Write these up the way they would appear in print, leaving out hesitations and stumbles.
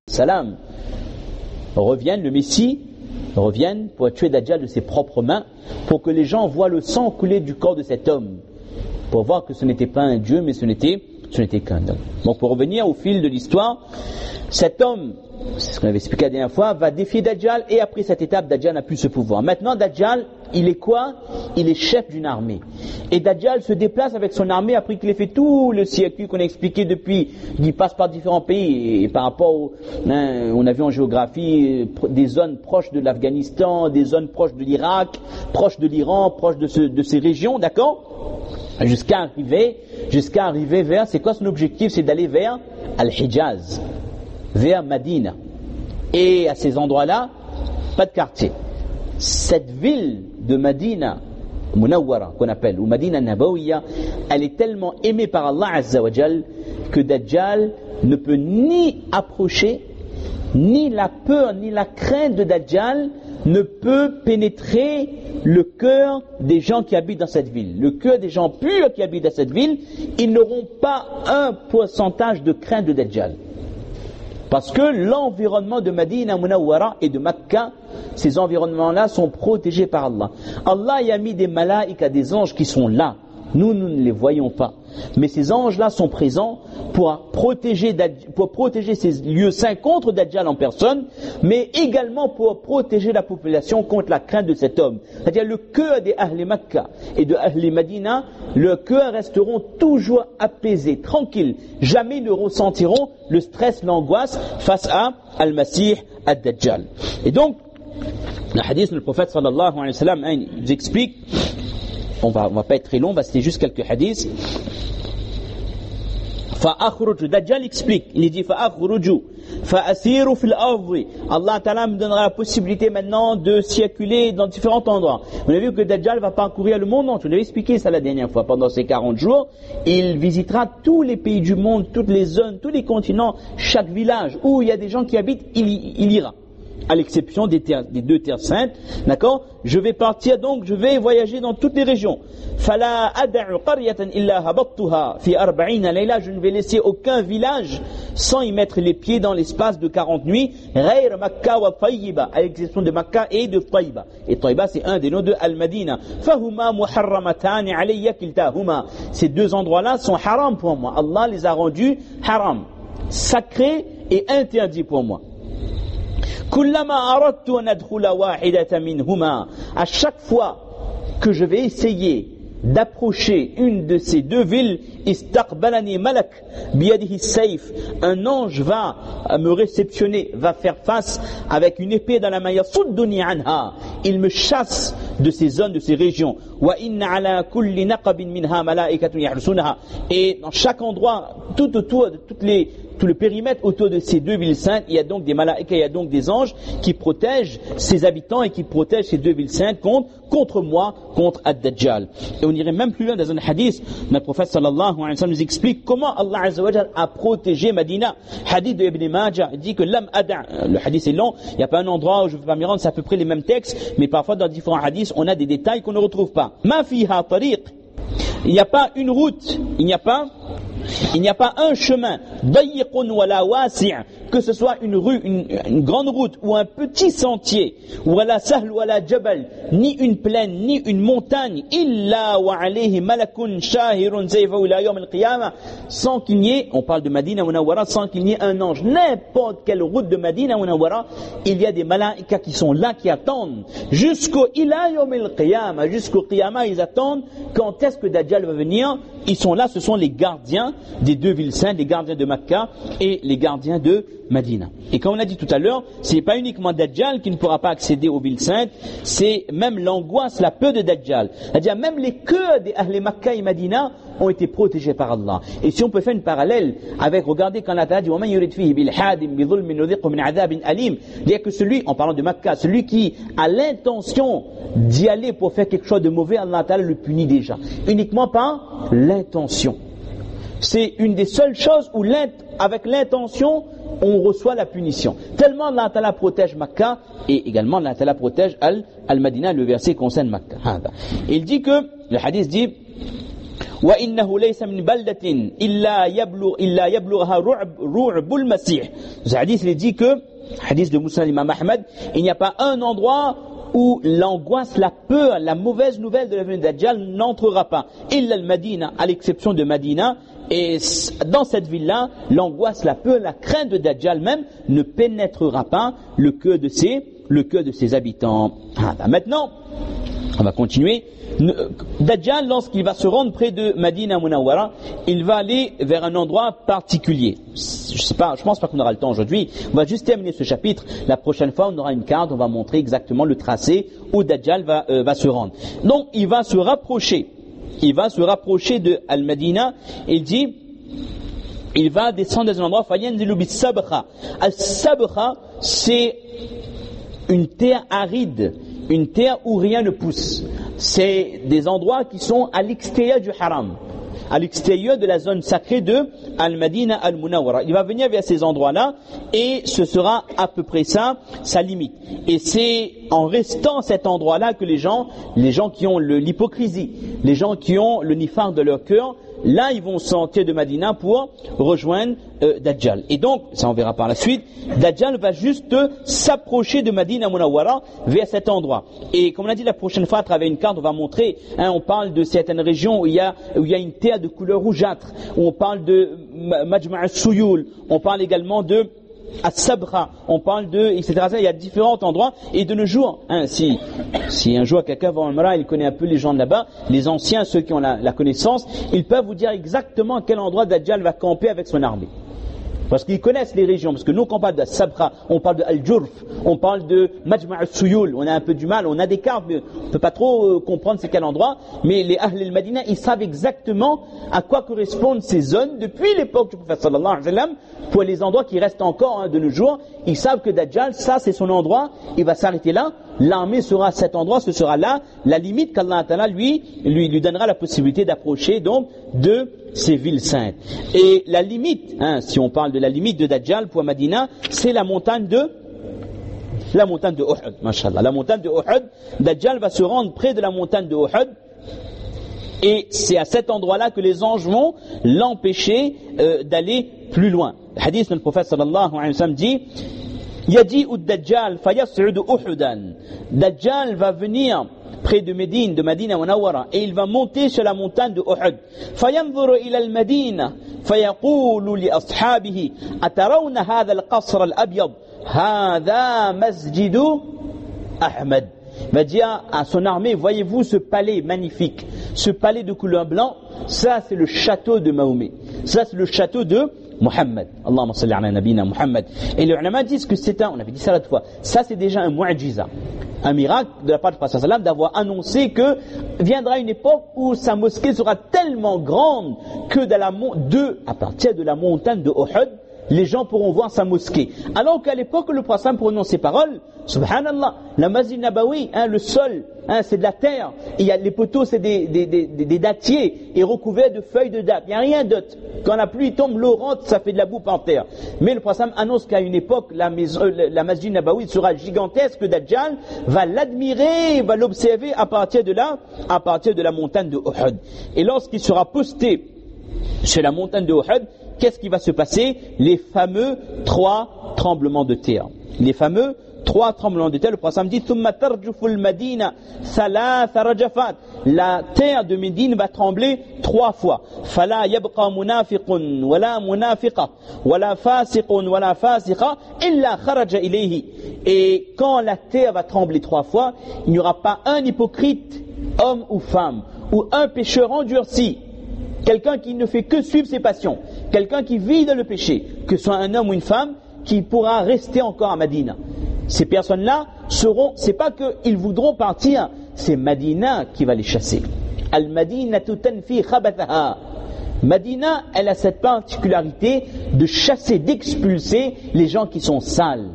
salam revienne, le Messie revienne pour tuer Dajjal de ses propres mains, pour que les gens voient le sang couler du corps de cet homme, pour voir que ce n'était pas un dieu, mais ce n'était qu'un homme. Donc pour revenir au fil de l'histoire, cet homme, c'est ce qu'on avait expliqué la dernière fois, va défier Dajjal, et après cette étape, Dajjal n'a plus ce pouvoir. Maintenant, Dajjal, il est quoi? Il est chef d'une armée. Et Dajjal se déplace avec son armée après qu'il ait fait tout le circuit qu'on a expliqué depuis, il passe par différents pays, et par rapport on a vu en géographie des zones proches de l'Afghanistan, des zones proches de l'Irak, proches de l'Iran, proches de ces régions, d'accord? Jusqu'à arriver vers, c'est quoi son objectif? C'est d'aller vers Al-Hijaz, vers Madina. Et à ces endroits-là, pas de quartier. Cette ville de Madina Munawwara, qu'on appelle, ou Madina Nabawiya, elle est tellement aimée par Allah Azza wa Jal que Dajjal ne peut ni approcher, ni la peur, ni la crainte de Dajjal ne peut pénétrer le cœur des gens qui habitent dans cette ville. Le cœur des gens purs qui habitent dans cette ville, ils n'auront pas un pourcentage de crainte de Dajjal. Parce que l'environnement de Madina Munawwara et de Mecca, ces environnements-là sont protégés par Allah. Allah y a mis des malaïkas, des anges qui sont là. Nous ne les voyons pas. Mais ces anges-là sont présents pour protéger ces lieux saints contre Dajjal en personne, mais également pour protéger la population contre la crainte de cet homme. C'est-à-dire le cœur des Ahl Makkah et de Ahl Madina, le cœur resteront toujours apaisés, tranquilles. Jamais ils ne ressentiront le stress, l'angoisse face à Al-Masih Ad-Dajjal. Et donc, le hadith du prophète sallallahu alayhi wa sallam nous explique, on va pas être très long, on va citer juste quelques hadiths. فأخرج, Dajjal explique, il dit فأخرج فأسير في الأرض. Allah Ta'ala me donnera la possibilité maintenant de circuler dans différents endroits. On a vu que Dajjal va parcourir le monde entier. On avait expliqué ça la dernière fois. Pendant ces 40 jours, il visitera tous les pays du monde, toutes les zones, tous les continents, chaque village où il y a des gens qui habitent, il ira. À l'exception des deux terres saintes, d'accord? Je vais partir donc, je vais voyager dans toutes les régions. فَلَا أَدَعُ قَرْيَةً إِلَّا هَبَطْتُهَا فِي 40 لَيْلَةً. Je ne vais laisser aucun village sans y mettre les pieds dans l'espace de 40 nuits. غَيْرَ مَكَّةَ وَطَيِّبَةَ, à l'exception de Makkah et de Taïba. Et Taïba, c'est un des noms de Al-Madina. فَهُمَا مُحَرَّمَتَانِ عَلَيَّ كِلْتَاهُمَا. Ces deux endroits-là sont haram pour moi. Allah les a rendus haram, sacrés et interdits pour moi. À chaque fois que je vais essayer d'approcher une de ces deux villes, un ange va me réceptionner, va faire face avec une épée dans la main. Il me chasse de ces zones, de ces régions. Et dans chaque endroit, tout autour, tout le périmètre autour de ces deux villes saintes, il y a donc des malaïkas, il y a donc des anges qui protègent ses habitants et qui protègent ces deux villes saintes contre moi, contre Ad-Dajjal. Et on irait même plus loin dans un hadith. Notre prophète sallallahu alayhi wa sallam nous explique comment Allah azza wa jalla a protégé Madina. Hadith de Ibn Majah, il dit que l'âme ada, le hadith est long, il n'y a pas un endroit où je ne vais pas m'y rendre, c'est à peu près les mêmes textes, mais parfois dans différents hadiths, on a des détails qu'on ne retrouve pas. Ma fiha tariq, il n'y a pas une route, il n'y a pas un chemin, que ce soit une rue, une grande route ou un petit sentier, ni une plaine, ni une montagne, sans qu'il n'y ait, on parle de Madina Munawwara, sans qu'il n'y ait un ange. N'importe quelle route de Madina Munawwara, il y a des malaïkas qui sont là, qui attendent jusqu'au Qiyamah, ils attendent quand est-ce que Dajjal va venir. Ils sont là, ce sont les gardiens des deux villes saintes, les gardiens de Makkah et les gardiens de Madina. Et comme on a dit tout à l'heure, ce n'est pas uniquement Dajjal qui ne pourra pas accéder aux villes saintes, c'est même l'angoisse, la peur de Dajjal. C'est-à-dire même les cœurs des Ahl Makkah et Madina ont été protégés par Allah. Et si on peut faire une parallèle avec, regardez quand Allah dit وَمَنْ يُرِدْ فِيهِ بِالْحَادٍ بِظُلْمٍ نُذِقْهُ مِنْ عَذَابٍ أَلِيمٍ, c'est-à-dire que celui, en parlant de Makkah, celui qui a l'intention d'y aller pour faire quelque chose de mauvais, Allah Ta'ala le punit déjà. Uniquement par l'intention. C'est une des seules choses où avec l'intention on reçoit la punition. Tellement Allah Ta'ala protège Makkah et également Allah Ta'ala protège Al-Madina. Le verset concerne Makkah. Il dit que, le hadith dit وإنه ليس من بلدة إلا يبلغها رعب المسيح. Ce hadith il dit que, hadith de Moussa l'imam Ahmed, il n'y a pas un endroit où l'angoisse, la peur, la mauvaise nouvelle de la venue de Dajjal n'entrera pas. Illa al-Madina, à l'exception de Madina. Et dans cette ville-là, l'angoisse, la peur, la crainte de Dajjal même ne pénétrera pas le cœur de ses habitants. Maintenant, on va continuer. Dajjal, lorsqu'il va se rendre près de Madina Munawwara, il va aller vers un endroit particulier. Je pense pas qu'on aura le temps aujourd'hui. On va juste terminer ce chapitre. La prochaine fois, on aura une carte, on va montrer exactement le tracé où Dajjal va se rendre. Donc, il va se rapprocher de Al-Madina. Il dit, il va descendre dans un endroit, fayanzilu bis-sabkha. Al-sabkha, c'est une terre aride, une terre où rien ne pousse. C'est des endroits qui sont à l'extérieur du haram, à l'extérieur de la zone sacrée de Al-Madina Al-Munawwara. Il va venir vers ces endroits-là et ce sera à peu près ça, sa limite. Et c'est en restant à cet endroit-là que les gens qui ont l'hypocrisie, les gens qui ont le nifaq de leur cœur, là ils vont sortir de Madina pour rejoindre Dajjal. Et donc, ça on verra par la suite, Dajjal va juste s'approcher de Madina Munawwara vers cet endroit. Et comme on a dit la prochaine fois à travers une carte, on va montrer, on parle de certaines régions où il y a une terre de couleur rougeâtre, où on parle de Majma' al-Suyul, on parle également de As-Sabra, on parle de, etc. Il y a différents endroits, et de nos jours, si un jour quelqu'un va en Umrah, il connaît un peu les gens de là-bas, les anciens, ceux qui ont la connaissance, ils peuvent vous dire exactement à quel endroit Dajjal va camper avec son armée. Parce qu'ils connaissent les régions, parce que nous, quand on parle de Sabra, on parle de Al-Jurf, on parle de Majma' al-Suyul, on a un peu du mal, on a des cartes, mais on ne peut pas trop comprendre c'est quel endroit, mais les Ahl al-Madina, ils savent exactement à quoi correspondent ces zones depuis l'époque du prophète sallallahu alayhi wa sallam, pour les endroits qui restent encore de nos jours. Ils savent que Dajjal, ça c'est son endroit, il va s'arrêter là, l'armée sera à cet endroit, ce sera là, la limite qu'Allah Ta'ala lui donnera la possibilité d'approcher donc de ces villes saintes. Et la limite, si on parle de la limite de Dajjal pour Madina, c'est la montagne de Uhud, mashallah. La montagne de Uhud, Dajjal va se rendre près de la montagne de Uhud, et c'est à cet endroit-là que les anges vont l'empêcher d'aller plus loin. Le hadith du prophète sallallahu alayhi wa sallam dit, Yaji'u Dajjal fayas'udu Uhudan. Dajjal va venir près de Médine, de Madina Munawwara, et il va monter sur la montagne de Uhud. Fayanzuru ila al-Madina, fayaqulu li ashabihi, atarawna hadha al-qasr al-abyad, hadha masjidu Ahmad. Il va dire à son armée, voyez-vous ce palais magnifique, ce palais de couleur blanc, ça c'est le château de Mahomet, ça c'est le château de Muhammad. Allahumma salli ala nabina Muhammad. Et les ulama disent que on avait dit ça l'autre fois, ça c'est déjà un mu'jiza, un miracle de la part du prophète sallam d'avoir annoncé que viendra une époque où sa mosquée sera tellement grande que à partir de la montagne de Uhud, les gens pourront voir sa mosquée. Alors qu'à l'époque où le prophète prononce ces paroles, subhanallah, la Masjid Nabawi, le sol, c'est de la terre, il y a les poteaux, c'est des dattiers et recouverts de feuilles de date. Il n'y a rien d'autre. Quand la pluie tombe, l'eau rentre, ça fait de la boue par terre. Mais le prophète annonce qu'à une époque, la Masjid Nabawi sera gigantesque, que Dajjal va l'admirer, va l'observer à partir de la montagne de Uhud. Et lorsqu'il sera posté sur la montagne de Uhud, qu'est-ce qui va se passer? Les fameux 3 tremblements de terre. Les fameux 3 tremblements de terre. Le prophète dit thumma tarjufu al-Madina thalath rajafat. La terre de Médine va trembler 3 fois. Fala yabqa munafiqun wala munafiqa wala fasiqun wala fasiqa illa kharaja ilayhi. Et quand la terre va trembler 3 fois, il n'y aura pas un hypocrite, homme ou femme, ou un pécheur endurci, quelqu'un qui ne fait que suivre ses passions, quelqu'un qui vit dans le péché, que ce soit un homme ou une femme, qui pourra rester encore à Madina. Ces personnes-là c'est pas qu'ils voudront partir, c'est Madina qui va les chasser. Al-Madinatu tanfi khabathaha. Madina, elle a cette particularité de chasser, d'expulser les gens qui sont sales.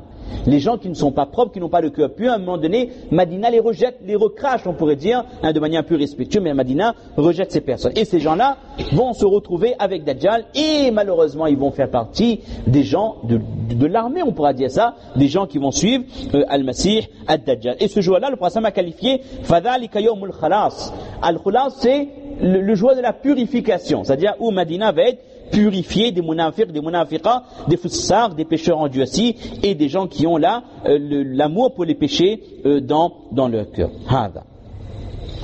Les gens qui ne sont pas propres, qui n'ont pas le cœur pur, à un moment donné, Madina les rejette, les recrache, on pourrait dire, de manière un peu respectueuse, mais Madina rejette ces personnes. Et ces gens-là vont se retrouver avec Dajjal, et malheureusement, ils vont faire partie des gens de l'armée, on pourra dire ça, des gens qui vont suivre Al-Masih, Ad-Dajjal. Et ce jour-là, le prophète a qualifié Fadhalika yawmul khalas. Al-Khalas, c'est le jour de la purification, c'est-à-dire où Madina va être purifiée des munafiqs, des munafiqas, des foussards, des pécheurs endurcis et des gens qui ont là l'amour pour les péchés dans leur cœur.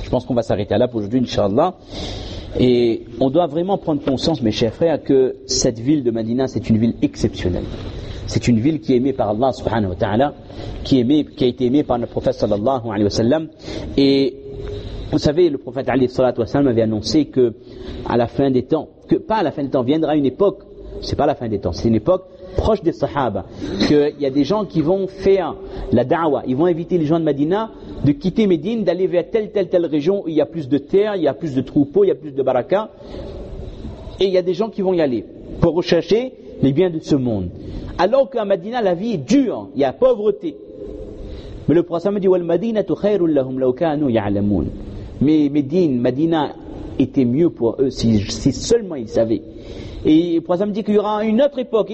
Je pense qu'on va s'arrêter là pour aujourd'hui, Inch'Allah. Et on doit vraiment prendre conscience, mes chers frères, que cette ville de Madina, c'est une ville exceptionnelle. C'est une ville qui est aimée par Allah subhanahu wa ta'ala, qui a été aimée par notre prophète sallallahu alayhi wa sallam. Et vous savez, le prophète alayhi wa sallam avait annoncé que à la fin des temps, pas à la fin des temps, viendra une époque, c'est pas la fin des temps, c'est une époque proche des sahaba, qu'il y a des gens qui vont faire la da'wa, ils vont inviter les gens de Madina de quitter Médine, d'aller vers telle région où il y a plus de terre, il y a plus de troupeaux, il y a plus de baraka, et il y a des gens qui vont y aller pour rechercher les biens de ce monde. Alors qu'à Madina, la vie est dure, il y a pauvreté. Mais le prophète dit wal madinatu khairul lahum law kanu ya'lamun. Mais Madina était mieux pour eux si seulement ils savaient. Et le prophète dit qu'il y aura une autre époque,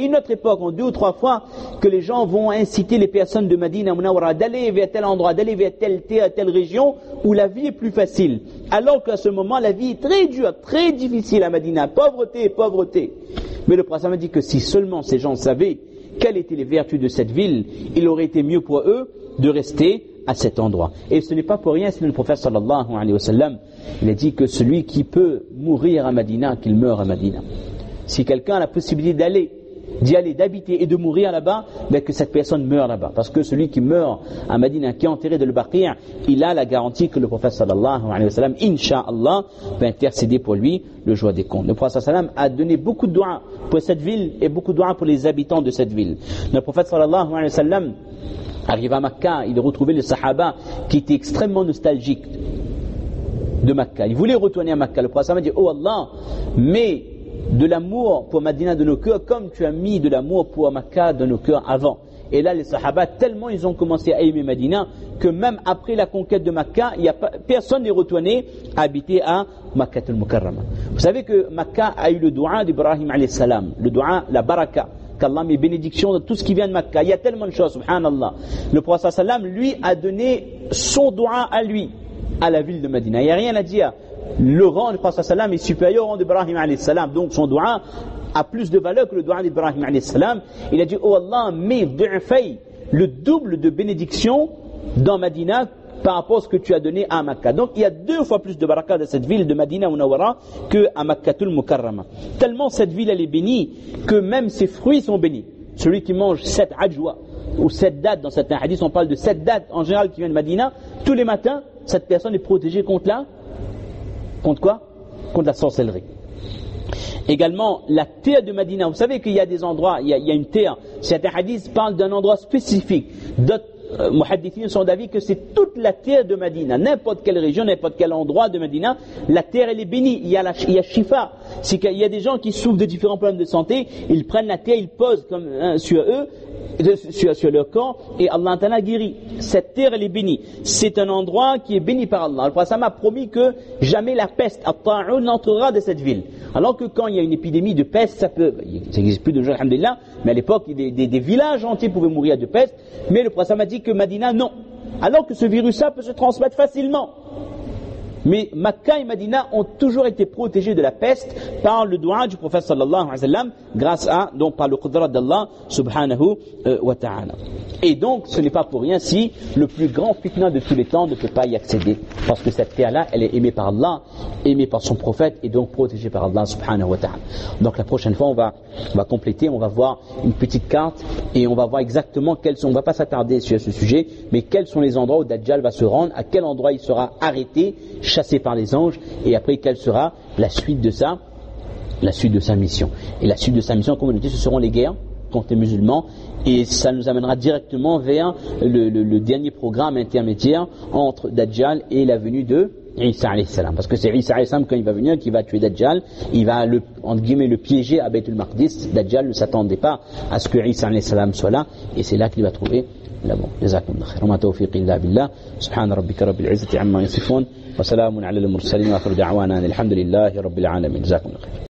en 2 ou 3 fois, que les gens vont inciter les personnes de Madina Munawwara d'aller vers tel endroit, d'aller vers telle région où la vie est plus facile. Alors qu'à ce moment, la vie est très dure, très difficile à Madina, pauvreté. Mais le prophète dit que si seulement ces gens savaient quelles étaient les vertus de cette ville, il aurait été mieux pour eux de rester à cet endroit. Et ce n'est pas pour rien, c'est le prophète sallallahu alayhi wa sallam, il a dit que celui qui peut mourir à Madina, qu'il meure à Madina. Si quelqu'un a la possibilité d'y aller, d'habiter et de mourir là-bas, ben que cette personne meure là-bas. Parce que celui qui meurt à Madina, qui est enterré de l'Baqi', il a la garantie que le prophète sallallahu alayhi wa sallam, incha'Allah, va intercéder pour lui le jour des comptes. Le prophète sallallahu a donné beaucoup de doigts pour cette ville et beaucoup de doigts pour les habitants de cette ville. Le prophète sallallahu alayhi wa sallam arrive à Makkah, il a retrouvé les sahaba qui étaient extrêmement nostalgiques de Makkah. Ils voulaient retourner à Makkah. Le prophète a dit, oh Allah, mais de l'amour pour Madina de nos cœurs comme tu as mis de l'amour pour Makkah dans nos cœurs avant. Et là les sahaba tellement ils ont commencé à aimer Madina que même après la conquête de Makkah, personne n'est retourné habiter à Makkah al-Mukarrama. Vous savez que Makkah a eu le doua d'Ibrahim alayhi salam, le doua, la baraka, qu'Allah met bénédiction dans tout ce qui vient de Makkah. Il y a tellement de choses, subhanallah. Le prophète sallam lui a donné son doua à lui, à la ville de Madina. Il n'y a rien à dire. Le rang du prophète sallam est supérieur au rang d'Ibrahim alayhi salam. Donc son doua a plus de valeur que le doua d'Ibrahim alayhi salam. Il a dit, oh Allah, mets le double de bénédiction dans Madina par rapport à ce que tu as donné à Makkah. Donc il y a 2 fois plus de baraka dans cette ville de Madina Munawwara que à Makkatul Mukarrama. Tellement cette ville elle est bénie que même ses fruits sont bénis. Celui qui mange 7 ajwa ou 7 dattes, dans certains hadiths on parle de 7 dattes en général qui viennent de Madina, tous les matins cette personne est protégée contre quoi? Contre la sorcellerie. Également, la terre de Madina. Vous savez qu'il y a des endroits, il y a une terre. Certains hadiths parlent d'un endroit spécifique. D'autres muhaddithines sont d'avis que c'est toute la terre de Madina. N'importe quelle région, n'importe quel endroit de Madina, la terre elle est bénie. Il y a shifa. C'est qu'il y a des gens qui souffrent de différents problèmes de santé. Ils prennent la terre, ils posent sur eux, sur leur corps, et Allah Ta'ala guérit. Cette terre elle est bénie. C'est un endroit qui est béni par Allah. Le prophète m'a promis que jamais la peste, at-ta'un, n'entrera de cette ville. Alors que quand il y a une épidémie de peste, ça n'existe plus de jour, alhamdulillah, mais à l'époque des villages entiers pouvaient mourir de peste, mais le prophète m'a dit que Madina non. Alors que ce virus-là peut se transmettre facilement. Mais Makkah et Madina ont toujours été protégés de la peste par le doua du prophète sallallahu alayhi wa sallam, grâce à, donc par le qudrat d'Allah subhanahu wa ta'ala. Et donc ce n'est pas pour rien si le plus grand fitna de tous les temps ne peut pas y accéder, parce que cette terre-là elle est aimée par Allah, aimée par son prophète et donc protégée par Allah subhanahu wa ta'ala. Donc la prochaine fois on va compléter, on va voir une petite carte et on va voir exactement on va pas s'attarder sur ce sujet, mais quels sont les endroits où Dajjal va se rendre, à quel endroit il sera arrêté, chassé par les anges, et après quelle sera la suite de sa mission. Et la suite de sa mission, comme on dit, ce seront les guerres contre les musulmans, et ça nous amènera directement vers le dernier programme intermédiaire entre Dajjal et la venue de Isa alayhi salam. Parce que c'est Isa alayhi salam quand il va venir qui va tuer Dajjal, il va entre guillemets le piéger à Baytul Maqdis. Dajjal ne s'attendait pas à ce que Isa alayhi salam soit là, et c'est là qu'il va trouver l'amour. Jazakumullah khair. Wa ma tawfiqi illa billah. Subhana rabbika rabbil izzati amma yasifun. Wa salamun ala al-mursalin wa akhiru da'wana alhamdulillahi rabbil alamin. Jazakumullah khair.